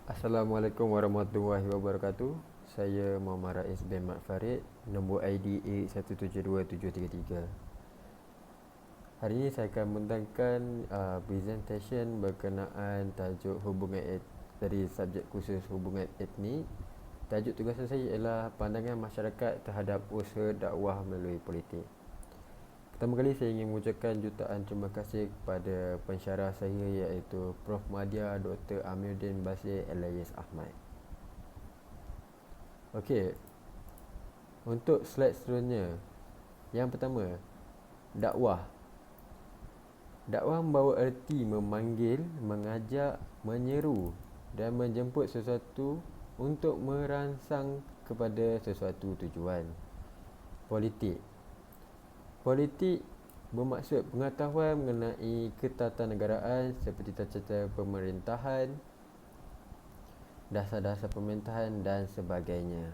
Assalamualaikum warahmatullahi wabarakatuh. Saya Muhammad Rais bin Mat Farid, nombor ID A172733. Hari ini saya akan membentangkan presentation berkenaan tajuk dari subjek khusus hubungan etnik. Tajuk tugasan saya ialah pandangan masyarakat terhadap usaha dakwah melalui politik. Pertama kali saya ingin mengucapkan jutaan terima kasih kepada pensyarah saya iaitu Prof. Madya Dr. Amiruddin Basir Elias Ahmad. Okey, untuk slide seterusnya. Yang pertama, dakwah. Dakwah membawa erti memanggil, mengajak, menyeru dan menjemput sesuatu untuk merangsang kepada sesuatu tujuan. Politik. Politik bermaksud pengetahuan mengenai ketatanegaraan seperti tata pemerintahan, dasar-dasar pemerintahan dan sebagainya.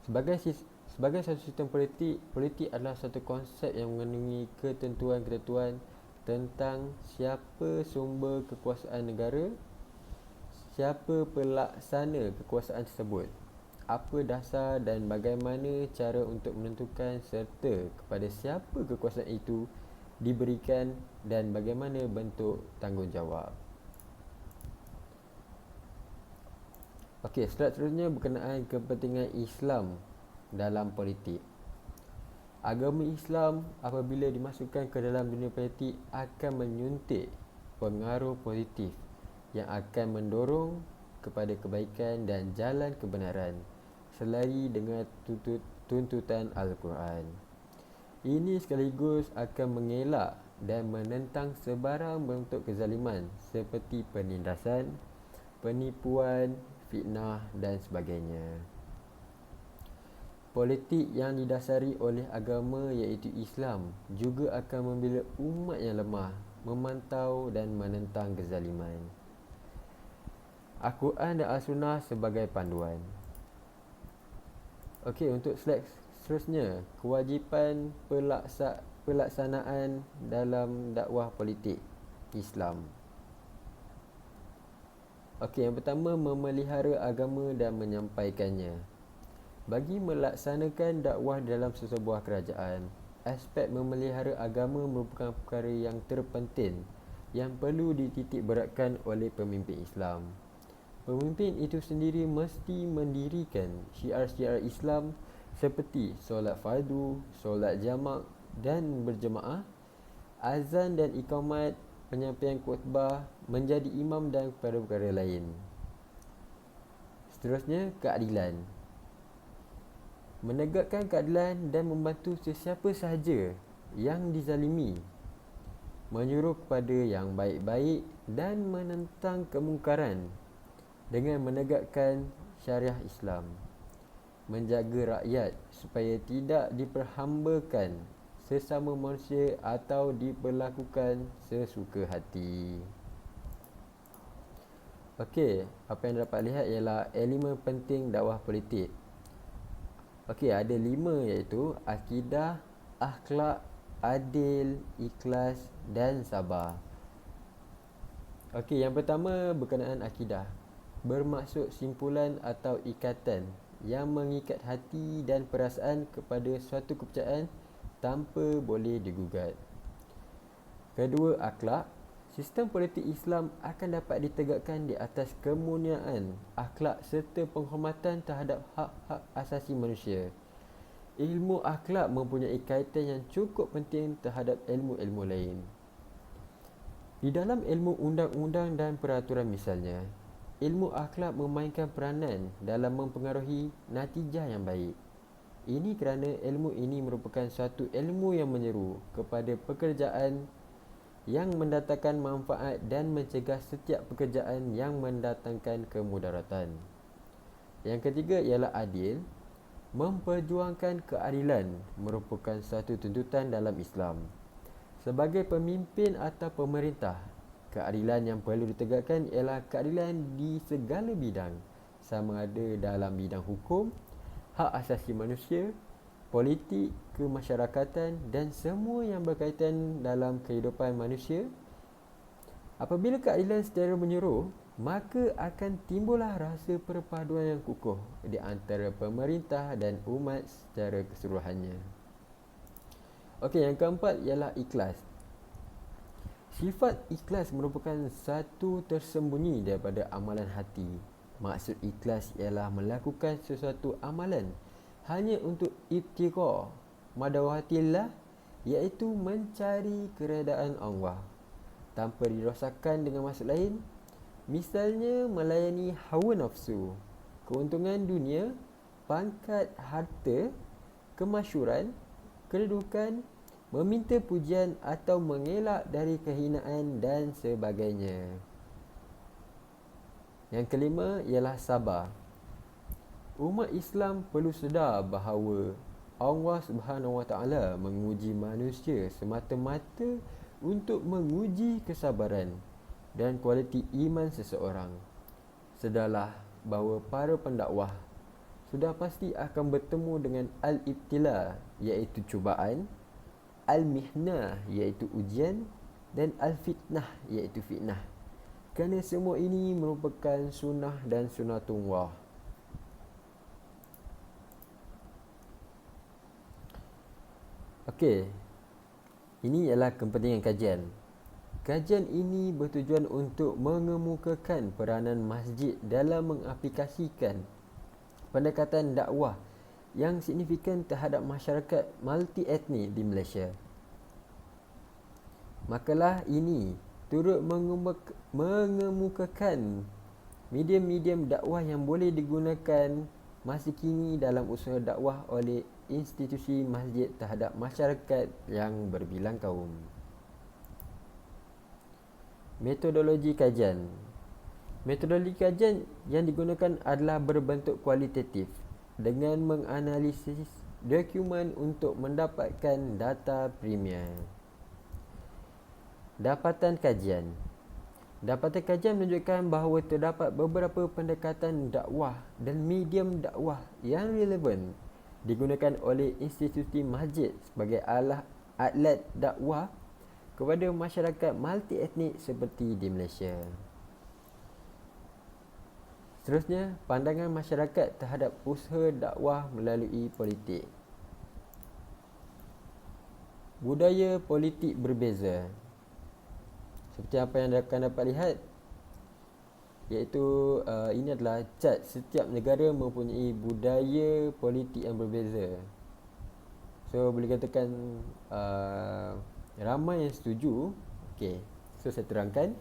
Sebagai satu sistem politik, politik adalah satu konsep yang mengandungi ketentuan-ketentuan tentang siapa sumber kekuasaan negara, siapa pelaksana kekuasaan tersebut, apa dasar dan bagaimana cara untuk menentukan serta kepada siapa kekuasaan itu diberikan dan bagaimana bentuk tanggungjawab. Okey, slide seterusnya berkenaan kepentingan Islam dalam politik. Agama Islam apabila dimasukkan ke dalam dunia politik akan menyuntik pengaruh positif yang akan mendorong kepada kebaikan dan jalan kebenaran selari dengan tuntutan Al-Quran. Ini sekaligus akan mengelak dan menentang sebarang bentuk kezaliman seperti penindasan, penipuan, fitnah dan sebagainya. Politik yang didasari oleh agama iaitu Islam juga akan membela umat yang lemah, memantau dan menentang kezaliman. Al-Quran dan As-Sunnah sebagai panduan. Okey, untuk slide seterusnya, kewajipan pelaksanaan dalam dakwah politik Islam. Okey, yang pertama, memelihara agama dan menyampaikannya. Bagi melaksanakan dakwah dalam sesebuah kerajaan, aspek memelihara agama merupakan perkara yang terpenting yang perlu dititik beratkan oleh pemimpin Islam. Pemimpin itu sendiri mesti mendirikan syiar-syiar Islam seperti solat fardu, solat jamak dan berjemaah, azan dan iqamat, penyampaian khutbah, menjadi imam dan perkara-perkara lain. Seterusnya, keadilan. Menegakkan keadilan dan membantu sesiapa sahaja yang dizalimi, menyuruh kepada yang baik-baik dan menentang kemungkaran dengan menegakkan syariah Islam, menjaga rakyat supaya tidak diperhambakan sesama manusia atau diperlakukan sesuka hati. Okey, apa yang dapat lihat ialah elemen penting dakwah politik. Okey, ada 5 iaitu akidah, akhlak, adil, ikhlas dan sabar. Okey, yang pertama berkenaan akidah. Bermaksud simpulan atau ikatan yang mengikat hati dan perasaan kepada suatu kepercayaan tanpa boleh digugat. Kedua, akhlak. Sistem politik Islam akan dapat ditegakkan di atas kemuliaan akhlak serta penghormatan terhadap hak-hak asasi manusia. Ilmu akhlak mempunyai kaitan yang cukup penting terhadap ilmu-ilmu lain. Di dalam ilmu undang-undang dan peraturan misalnya, ilmu akhlak memainkan peranan dalam mempengaruhi natijah yang baik. Ini kerana ilmu ini merupakan suatu ilmu yang menyeru kepada pekerjaan yang mendatangkan manfaat dan mencegah setiap pekerjaan yang mendatangkan kemudaratan. Yang ketiga ialah adil. Memperjuangkan keadilan merupakan satu tuntutan dalam Islam. Sebagai pemimpin atau pemerintah, keadilan yang perlu ditegakkan ialah keadilan di segala bidang, sama ada dalam bidang hukum, hak asasi manusia, politik, kemasyarakatan dan semua yang berkaitan dalam kehidupan manusia. Apabila keadilan secara menyeluruh, maka akan timbullah rasa perpaduan yang kukuh di antara pemerintah dan umat secara keseluruhannya. Okey, yang keempat ialah ikhlas. Sifat ikhlas merupakan satu tersembunyi daripada amalan hati. Maksud ikhlas ialah melakukan sesuatu amalan hanya untuk ibtigha madawatillah, iaitu mencari keredaan Allah tanpa didosarkan dengan maksud lain. Misalnya melayani hawa nafsu, keuntungan dunia, pangkat, harta, kemasyhuran, kedudukan, meminta pujian atau mengelak dari kehinaan dan sebagainya. Yang kelima ialah sabar. Umat Islam perlu sedar bahawa Allah Subhanahu Wa Taala menguji manusia semata-mata untuk menguji kesabaran dan kualiti iman seseorang. Sedarlah bahawa para pendakwah sudah pasti akan bertemu dengan al-ibtila, iaitu cubaan, al-mihnah, iaitu ujian, dan al-fitnah, iaitu fitnah. Kerana semua ini merupakan sunnah dan sunnatullah. Okey, ini ialah kepentingan kajian. Kajian ini bertujuan untuk mengemukakan peranan masjid dalam mengaplikasikan pendekatan dakwah yang signifikan terhadap masyarakat multi etnik di Malaysia. Makalah ini turut mengemukakan medium-medium dakwah yang boleh digunakan masa kini dalam usaha dakwah oleh institusi masjid terhadap masyarakat yang berbilang kaum. Metodologi kajian. Metodologi kajian yang digunakan adalah berbentuk kualitatif dengan menganalisis dokumen untuk mendapatkan data premier. Dapatan kajian. Dapatan kajian menunjukkan bahawa terdapat beberapa pendekatan dakwah dan medium dakwah yang relevan digunakan oleh institusi masjid sebagai alat dakwah kepada masyarakat multi etnik seperti di Malaysia. Seterusnya, pandangan masyarakat terhadap usaha dakwah melalui politik. Budaya politik berbeza. Seperti apa yang akan dapat lihat, iaitu ini adalah chart setiap negara mempunyai budaya politik yang berbeza. So boleh katakan ramai yang setuju. Okey, so saya terangkan.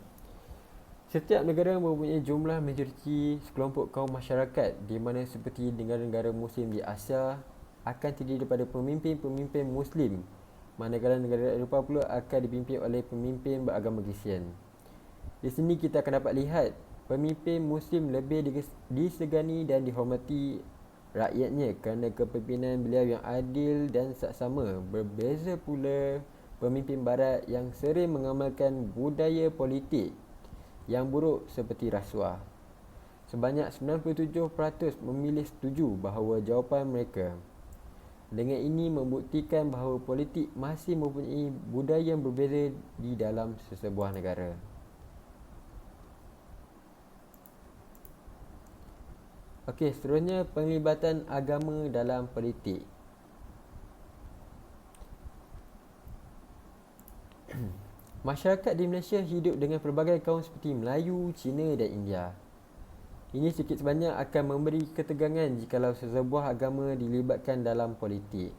Setiap negara mempunyai jumlah majoriti sekelompok kaum masyarakat di mana seperti negara-negara Muslim di Asia akan terdiri daripada pemimpin-pemimpin Muslim, manakala negara Eropah pula akan dipimpin oleh pemimpin beragama Kristian. Di sini kita akan dapat lihat pemimpin Muslim lebih disegani dan dihormati rakyatnya kerana kepimpinan beliau yang adil dan saksama. Berbeza pula pemimpin barat yang sering mengamalkan budaya politik yang buruk seperti rasuah. Sebanyak 97% memilih setuju bahawa jawapan mereka. Dengan ini membuktikan bahawa politik masih mempunyai budaya yang berbeza di dalam sesebuah negara. Okey, seterusnya penglibatan agama dalam politik. Masyarakat di Malaysia hidup dengan pelbagai kaum seperti Melayu, Cina dan India. Ini sedikit sebanyak akan memberi ketegangan jikalau sesebuah agama dilibatkan dalam politik.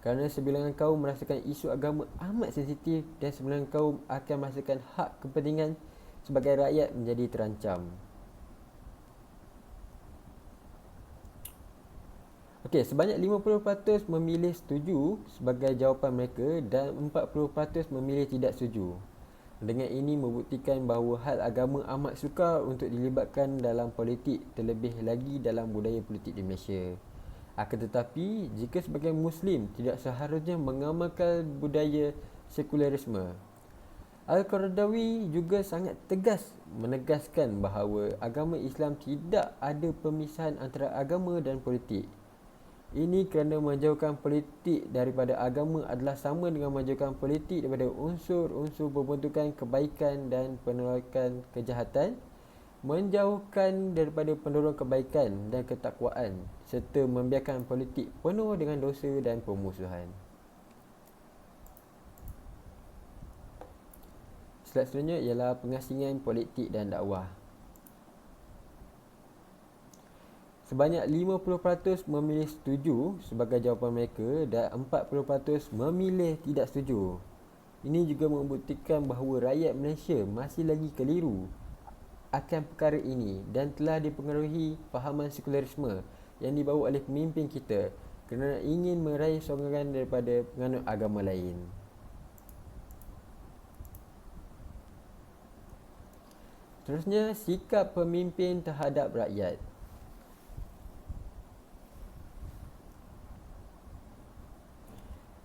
Kerana sebilangan kaum merasakan isu agama amat sensitif dan sebilangan kaum akan merasakan hak kepentingan sebagai rakyat menjadi terancam. Okey, sebanyak 50% memilih setuju sebagai jawapan mereka dan 40% memilih tidak setuju. Dengan ini membuktikan bahawa hal agama amat sukar untuk dilibatkan dalam politik, terlebih lagi dalam budaya politik di Malaysia. Akan tetapi, jika sebagai Muslim tidak seharusnya mengamalkan budaya sekularisme. Al-Qaradawi juga sangat tegas menegaskan bahawa agama Islam tidak ada pemisahan antara agama dan politik. Ini kerana menjauhkan politik daripada agama adalah sama dengan menjauhkan politik daripada unsur-unsur pembentukan kebaikan dan penolakan kejahatan, menjauhkan daripada pendorong kebaikan dan ketakwaan, serta membiarkan politik penuh dengan dosa dan permusuhan. Slide seterusnya ialah pengasingan politik dan dakwah. Sebanyak 50% memilih setuju sebagai jawapan mereka dan 40% memilih tidak setuju. Ini juga membuktikan bahawa rakyat Malaysia masih lagi keliru akan perkara ini dan telah dipengaruhi fahaman sekularisme yang dibawa oleh pemimpin kita kerana ingin meraih sokongan daripada penganut agama lain. Seterusnya, sikap pemimpin terhadap rakyat.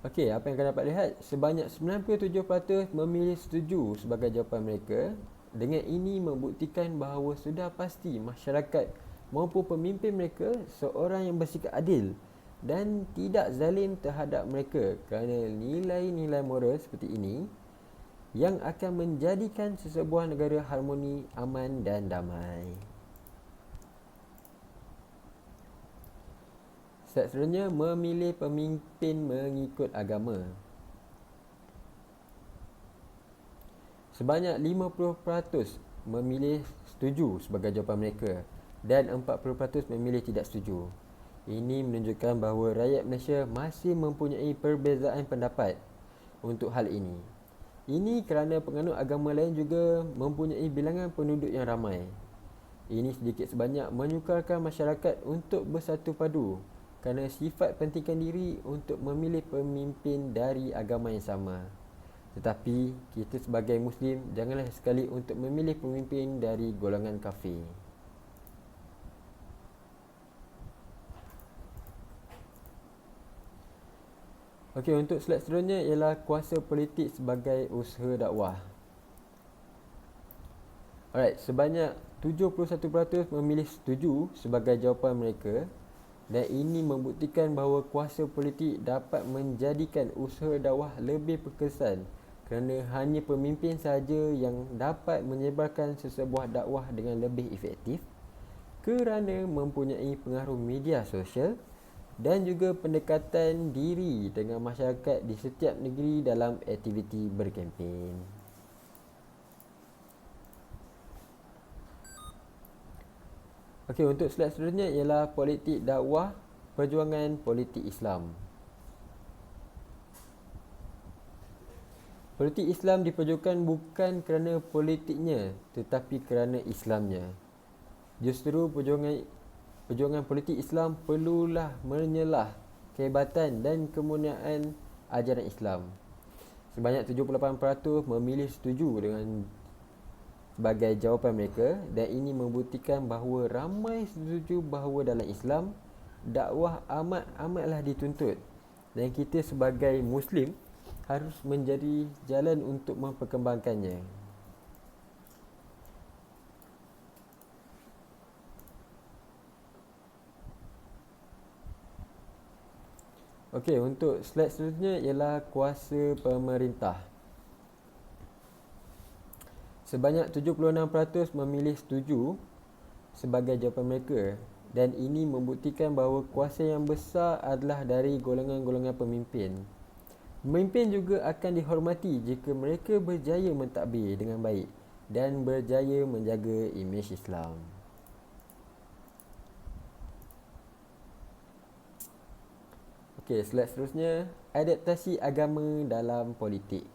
Okey, apa yang anda dapat lihat? Sebanyak 97% memilih setuju sebagai jawapan mereka. Dengan ini membuktikan bahawa sudah pasti masyarakat maupun pemimpin mereka seorang yang bersikap adil dan tidak zalim terhadap mereka kerana nilai-nilai moral seperti ini yang akan menjadikan sesebuah negara harmoni, aman dan damai. Seterusnya, memilih pemimpin mengikut agama. Sebanyak 50% memilih setuju sebagai jawapan mereka dan 40% memilih tidak setuju. Ini menunjukkan bahawa rakyat Malaysia masih mempunyai perbezaan pendapat untuk hal ini. Ini kerana penganut agama lain juga mempunyai bilangan penduduk yang ramai. Ini sedikit sebanyak menyukarkan masyarakat untuk bersatu padu kerana sifat pentingkan diri untuk memilih pemimpin dari agama yang sama. Tetapi kita sebagai Muslim janganlah sekali untuk memilih pemimpin dari golongan kafir. Okey, untuk slide seterusnya ialah kuasa politik sebagai usaha dakwah. Alright, sebanyak 71% memilih setuju sebagai jawapan mereka dan ini membuktikan bahawa kuasa politik dapat menjadikan usaha dakwah lebih berkesan kerana hanya pemimpin sahaja yang dapat menyebarkan sesebuah dakwah dengan lebih efektif kerana mempunyai pengaruh media sosial dan juga pendekatan diri dengan masyarakat di setiap negeri dalam aktiviti berkempen. Okey, untuk slide seterusnya ialah politik dakwah, perjuangan politik Islam. Politik Islam diperjuangkan bukan kerana politiknya tetapi kerana Islamnya. Justru perjuangan politik Islam perlulah menyelah kehebatan dan kemuliaan ajaran Islam. Sebanyak 78% memilih setuju dengan sebagai jawapan mereka dan ini membuktikan bahawa ramai setuju bahawa dalam Islam dakwah amatlah dituntut dan kita sebagai Muslim harus menjadi jalan untuk memperkembangkannya. Okey, untuk slide seterusnya ialah kuasa pemerintah. Sebanyak 76% memilih setuju sebagai jawapan mereka dan ini membuktikan bahawa kuasa yang besar adalah dari golongan-golongan pemimpin. Pemimpin juga akan dihormati jika mereka berjaya mentadbir dengan baik dan berjaya menjaga imej Islam. Okey, slide seterusnya, adaptasi agama dalam politik.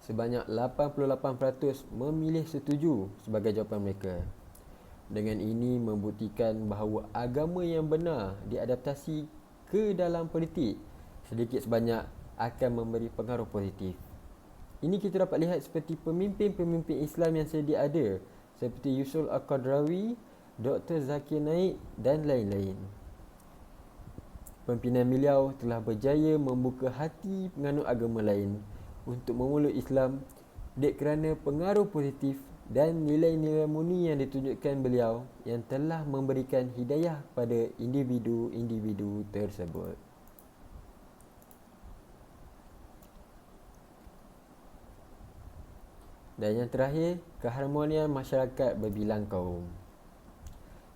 Sebanyak 88% memilih setuju sebagai jawapan mereka. Dengan ini membuktikan bahawa agama yang benar diadaptasi ke dalam politik sedikit sebanyak akan memberi pengaruh positif. Ini kita dapat lihat seperti pemimpin-pemimpin Islam yang sedia ada seperti Yusof Al-Qadrawi, Dr. Zakir Naik dan lain-lain. Pimpinan beliau telah berjaya membuka hati penganut agama lain untuk memeluk Islam dek kerana pengaruh positif dan nilai-nilai murni yang ditunjukkan beliau yang telah memberikan hidayah pada individu-individu tersebut. Dan yang terakhir, keharmonian masyarakat berbilang kaum.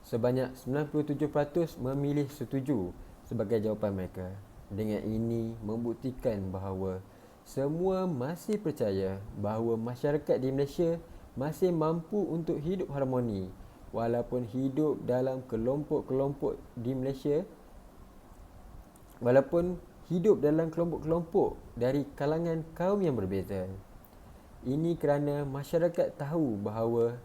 Sebanyak 97% memilih setuju sebagai jawapan mereka. Dengan ini membuktikan bahawa semua masih percaya bahawa masyarakat di Malaysia masih mampu untuk hidup harmoni walaupun hidup dalam kelompok-kelompok di Malaysia, walaupun hidup dalam kelompok-kelompok dari kalangan kaum yang berbeza. Ini kerana masyarakat tahu bahawa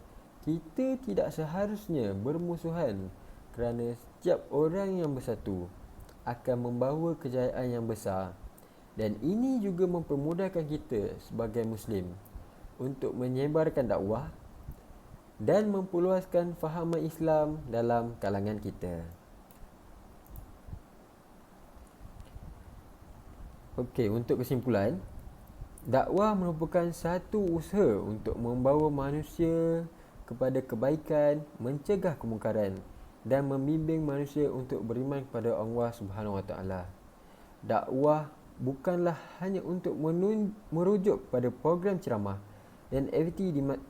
kita tidak seharusnya bermusuhan kerana setiap orang yang bersatu akan membawa kejayaan yang besar, dan ini juga mempermudahkan kita sebagai Muslim untuk menyebarkan dakwah dan memperluaskan fahaman Islam dalam kalangan kita. Okey, untuk kesimpulan, dakwah merupakan satu usaha untuk membawa manusia kepada kebaikan, mencegah kemungkaran dan membimbing manusia untuk beriman kepada Allah Subhanahu Wa Taala. Dakwah bukanlah hanya untuk merujuk pada program ceramah dan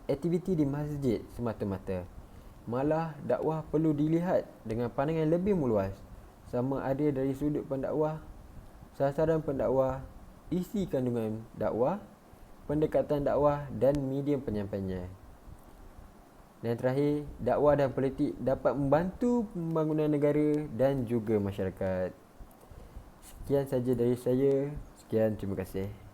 aktiviti di masjid semata-mata. Malah dakwah perlu dilihat dengan pandangan lebih meluas, sama ada dari sudut pendakwah, sasaran pendakwah, isi kandungan dakwah, pendekatan dakwah dan medium penyampaiannya. Dan terakhir, dakwah dan politik dapat membantu pembangunan negara dan juga masyarakat. Sekian saja dari saya. Sekian, terima kasih.